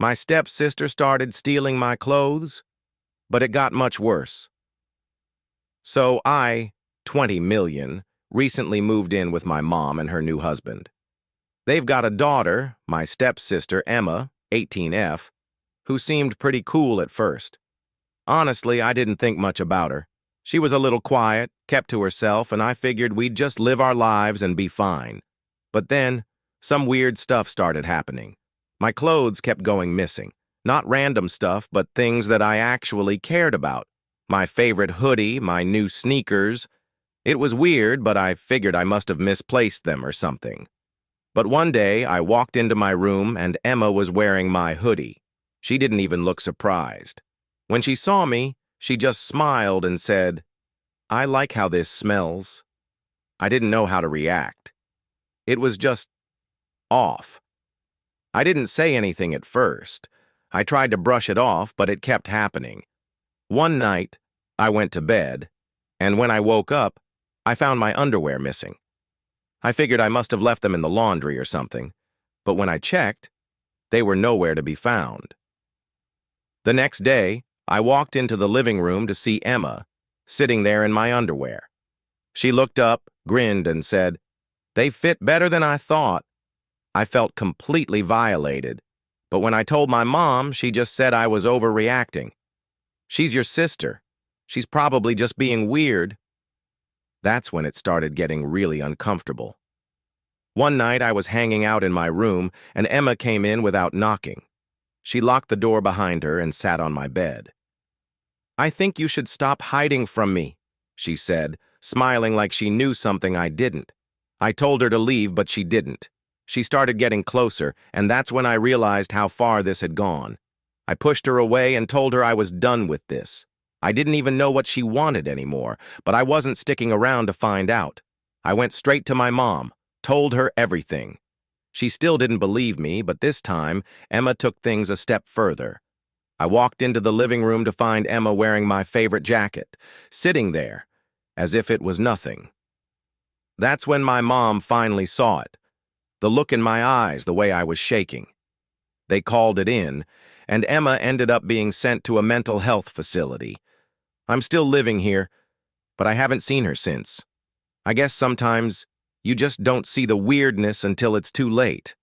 My stepsister started stealing my clothes, but it got much worse. So I, 20 million, recently moved in with my mom and her new husband. They've got a daughter, my stepsister Emma, 18F, who seemed pretty cool at first. Honestly, I didn't think much about her. She was a little quiet, kept to herself, and I figured we'd just live our lives and be fine. But then, some weird stuff started happening. My clothes kept going missing. Not random stuff, but things that I actually cared about. My favorite hoodie, my new sneakers. It was weird, but I figured I must have misplaced them or something. But one day, I walked into my room and Emma was wearing my hoodie. She didn't even look surprised. When she saw me, she just smiled and said, "I like how this smells." I didn't know how to react. It was just off. I didn't say anything at first. I tried to brush it off, but it kept happening. One night, I went to bed, and when I woke up, I found my underwear missing. I figured I must have left them in the laundry or something, but when I checked, they were nowhere to be found. The next day, I walked into the living room to see Emma, sitting there in my underwear. She looked up, grinned, and said, "They fit better than I thought." I felt completely violated, but when I told my mom, she just said I was overreacting. "She's your sister. She's probably just being weird." That's when it started getting really uncomfortable. One night I was hanging out in my room and Emma came in without knocking. She locked the door behind her and sat on my bed. "I think you should stop hiding from me," she said, smiling like she knew something I didn't. I told her to leave, but she didn't. She started getting closer, and that's when I realized how far this had gone. I pushed her away and told her I was done with this. I didn't even know what she wanted anymore, but I wasn't sticking around to find out. I went straight to my mom, told her everything. She still didn't believe me, but this time, Emma took things a step further. I walked into the living room to find Emma wearing my favorite jacket, sitting there, as if it was nothing. That's when my mom finally saw it. The look in my eyes, the way I was shaking. They called it in, and Emma ended up being sent to a mental health facility. I'm still living here, but I haven't seen her since. I guess sometimes you just don't see the weirdness until it's too late.